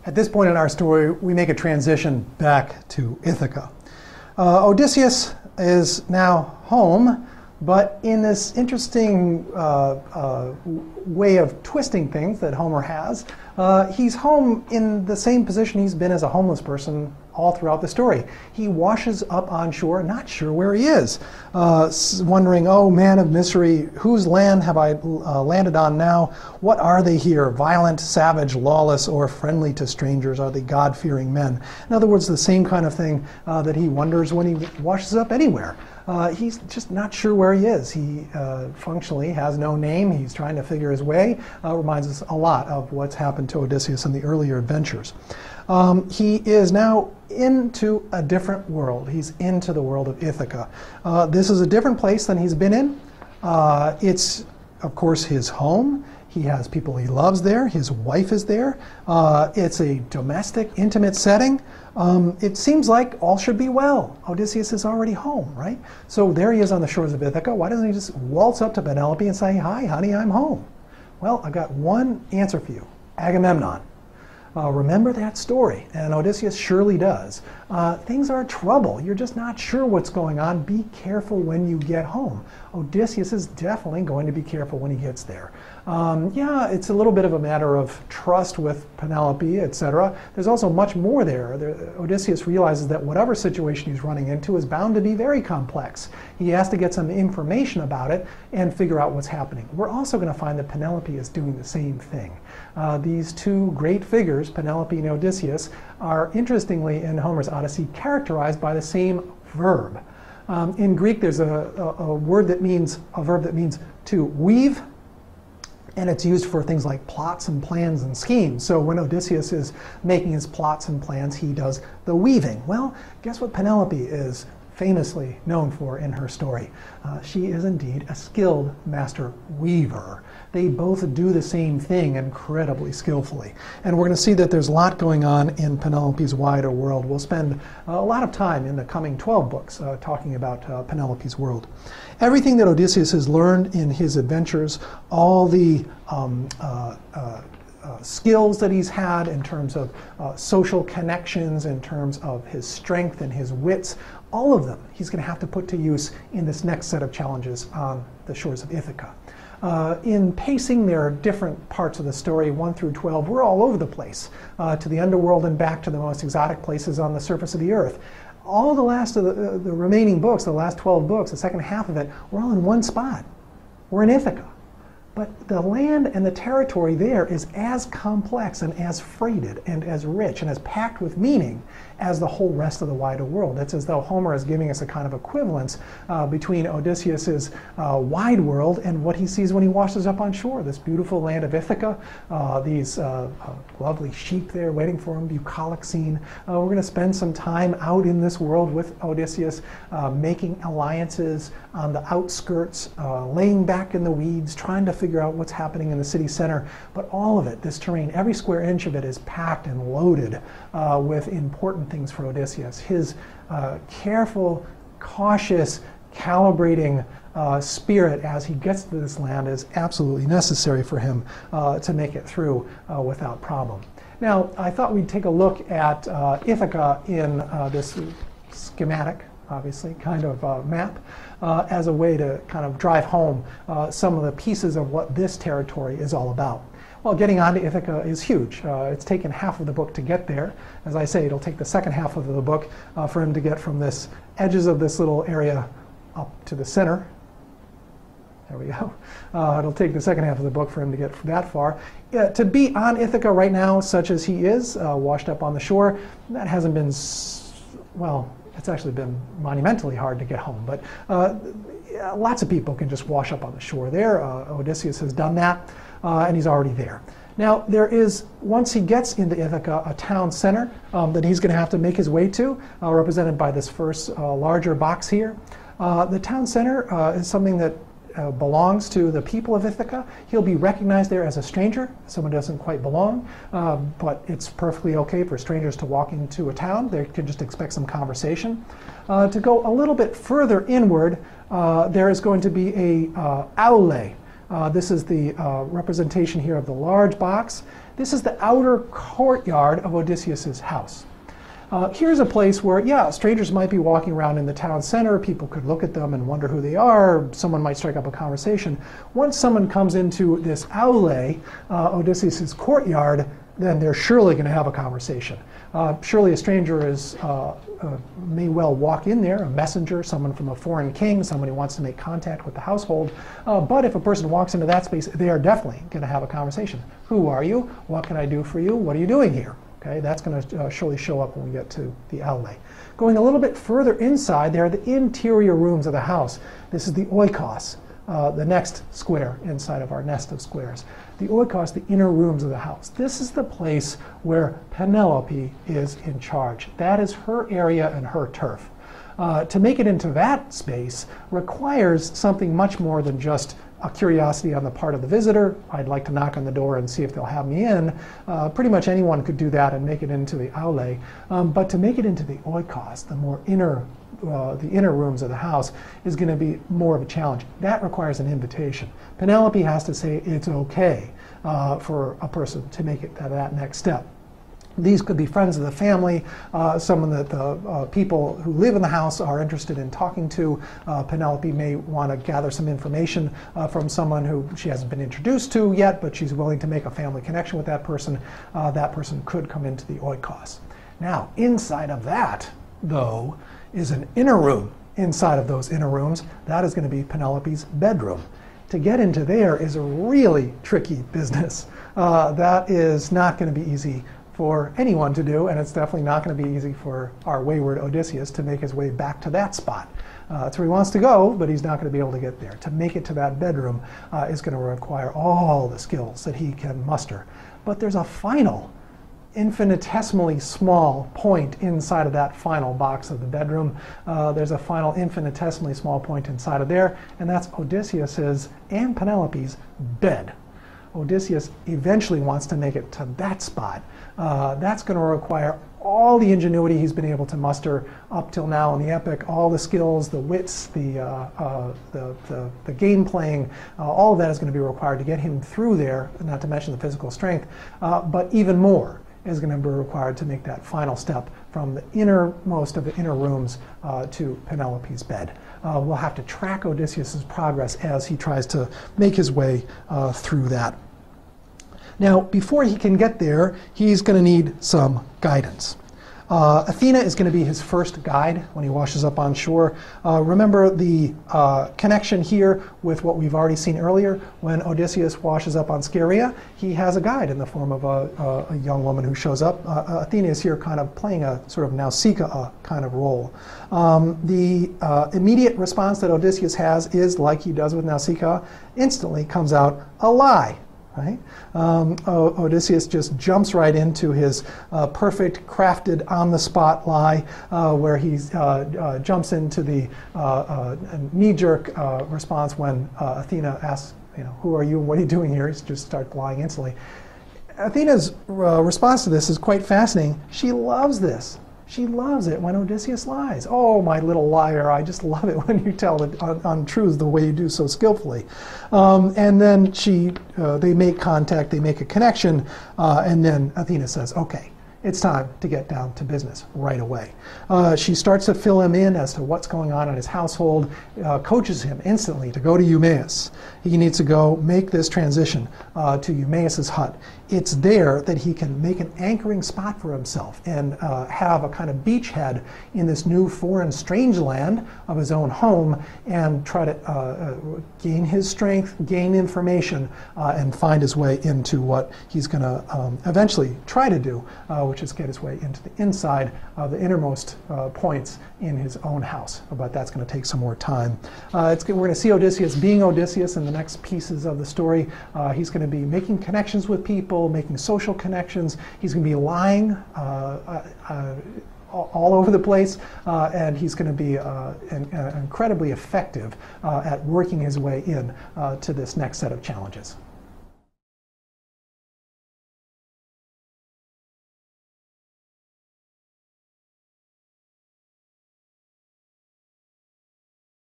At this point in our story, we make a transition back to Ithaca. Odysseus is now home, but in this interesting way of twisting things that Homer has, he's home in the same position he's been as a homeless person all throughout the story. He washes up on shore, not sure where he is, wondering, oh, man of misery, whose land have I landed on now? What are they here? Violent, savage, lawless, or friendly to strangers? Are they God-fearing men? In other words, the same kind of thing that he wonders when he washes up anywhere. He's just not sure where he is. He functionally has no name. He's trying to figure his way. Reminds us a lot of what's happened to Odysseus in the earlier adventures. He is now into a different world. He's into the world of Ithaca. This is a different place than he's been in. It's, of course, his home. He has people he loves there. His wife is there. It's a domestic, intimate setting. It seems like all should be well. Odysseus is already home, right? So there he is on the shores of Ithaca. Why doesn't he just waltz up to Penelope and say, "Hi, honey, I'm home"? Well, I've got one answer for you. Agamemnon. Remember that story, and Odysseus surely does. Things are trouble. You're just not sure what's going on. Be careful when you get home. Odysseus is definitely going to be careful when he gets there. Yeah, it's a little bit of a matter of trust with Penelope, etc. There's also much more there. Odysseus realizes that whatever situation he's running into is bound to be very complex. He has to get some information about it and figure out what's happening. We're also going to find that Penelope is doing the same thing. These two great figures, Penelope and Odysseus, are interestingly in Homer's Odyssey characterized by the same verb. In Greek, there's a verb that means to weave, and it's used for things like plots and plans and schemes. So when Odysseus is making his plots and plans, he does the weaving. Well, guess what Penelope is famously known for in her story? She is indeed a skilled master weaver. They both do the same thing incredibly skillfully. And we're going to see that there's a lot going on in Penelope's wider world. We'll spend a lot of time in the coming 12 books talking about Penelope's world. Everything that Odysseus has learned in his adventures, all the skills that he's had in terms of social connections, in terms of his strength and his wits, all of them he's going to have to put to use in this next set of challenges on the shores of Ithaca. In pacing, there are different parts of the story, 1 through 12. We're all over the place, to the underworld and back to the most exotic places on the surface of the earth. All the last of the remaining books, the last 12 books, the second half of it, we're all in one spot. We're in Ithaca. But the land and the territory there is as complex and as freighted and as rich and as packed with meaning as the whole rest of the wider world. It's as though Homer is giving us a kind of equivalence between Odysseus's wide world and what he sees when he washes up on shore, this beautiful land of Ithaca, these lovely sheep there waiting for him, bucolic scene. We're going to spend some time out in this world with Odysseus, making alliances on the outskirts, laying back in the weeds, trying to figure out what's happening in the city center. But all of it, this terrain, every square inch of it is packed and loaded with important things for Odysseus. His careful, cautious, calibrating spirit as he gets to this land is absolutely necessary for him to make it through without problem. Now, I thought we'd take a look at Ithaca in this schematic, obviously, kind of map, as a way to kind of drive home some of the pieces of what this territory is all about. Well, getting onto Ithaca is huge. It's taken half of the book to get there. As I say, it'll take the second half of the book for him to get from this edges of this little area up to the center. There we go. It'll take the second half of the book for him to get that far. To be on Ithaca right now, such as he is, washed up on the shore, that hasn't been, well, it's actually been monumentally hard to get home. But lots of people can just wash up on the shore there. Odysseus has done that, and he's already there. Now, there is, once he gets into Ithaca, a town center that he's going to have to make his way to, represented by this first larger box here. The town center is something that belongs to the people of Ithaca. He'll be recognized there as a stranger, someone who doesn't quite belong, but it's perfectly okay for strangers to walk into a town. They can just expect some conversation. To go a little bit further inward, there is going to be a aule. This is the representation here of the large box. This is the outer courtyard of Odysseus's house. Here's a place where, yeah, strangers might be walking around in the town center. People could look at them and wonder who they are. Someone might strike up a conversation. Once someone comes into this aule, Odysseus's courtyard, then they're surely going to have a conversation. Surely a stranger may well walk in there, a messenger, someone from a foreign king, someone who wants to make contact with the household. But if a person walks into that space, they are definitely going to have a conversation. Who are you? What can I do for you? What are you doing here? Okay, that's going to surely show up when we get to the aule. Going a little bit further inside, there are the interior rooms of the house. This is the oikos, the next square inside of our nest of squares. The oikos, the inner rooms of the house. This is the place where Penelope is in charge. That is her area and her turf. To make it into that space requires something much more than just a curiosity on the part of the visitor. I'd like to knock on the door and see if they'll have me in. Pretty much anyone could do that and make it into the aule. But to make it into the oikos, the more inner rooms of the house, is going to be more of a challenge. That requires an invitation. Penelope has to say it's okay for a person to make it to that next step. These could be friends of the family, someone that the people who live in the house are interested in talking to. Penelope may want to gather some information from someone who she hasn't been introduced to yet, but she's willing to make a family connection with that person. That person could come into the oikos. Now, inside of that, though, is an inner room. Inside of those inner rooms, that is going to be Penelope's bedroom. To get into there is a really tricky business. That is not going to be easy for anyone to do, and it's definitely not going to be easy for our wayward Odysseus to make his way back to that spot. That's where he wants to go, but he's not going to be able to get there. To make it to that bedroom is going to require all the skills that he can muster. But there's a final, infinitesimally small point inside of that final box of the bedroom. There's a final infinitesimally small point inside of there, and that's Odysseus's and Penelope's bed. Odysseus eventually wants to make it to that spot. That's going to require all the ingenuity he's been able to muster up till now in the epic, all the skills, the wits, the game playing, all of that is going to be required to get him through there, not to mention the physical strength, but even more is going to be required to make that final step from the innermost of the inner rooms to Penelope's bed. We'll have to track Odysseus's progress as he tries to make his way through that. Now, before he can get there, he's going to need some guidance. Athena is going to be his first guide when he washes up on shore. Remember the connection here with what we've already seen earlier. When Odysseus washes up on Scheria, he has a guide in the form of a young woman who shows up. Athena is here kind of playing a sort of Nausicaa kind of role. The immediate response that Odysseus has is, like he does with Nausicaa, instantly comes out a lie. Right? Odysseus just jumps right into his perfect, crafted, on-the-spot lie, where he jumps into the knee-jerk response when Athena asks, who are you and what are you doing here? He just starts lying instantly. Athena's response to this is quite fascinating. She loves this. She loves it when Odysseus lies. Oh, my little liar, I just love it when you tell the untruths the way you do so skillfully. And then they make contact, they make a connection, and then Athena says, okay, it's time to get down to business right away. She starts to fill him in as to what's going on in his household, coaches him instantly to go to Eumaeus. He needs to go make this transition to Eumaeus's hut. It's there that he can make an anchoring spot for himself and have a kind of beachhead in this new foreign strange land of his own home and try to gain his strength, gain information, and find his way into what he's going to eventually try to do, which is get his way into the inside, the innermost points in his own house. But that's going to take some more time. We're going to see Odysseus being Odysseus in the next pieces of the story. He's going to be making connections with people, making social connections. He's going to be lying all over the place, and he's going to be incredibly effective at working his way in to this next set of challenges.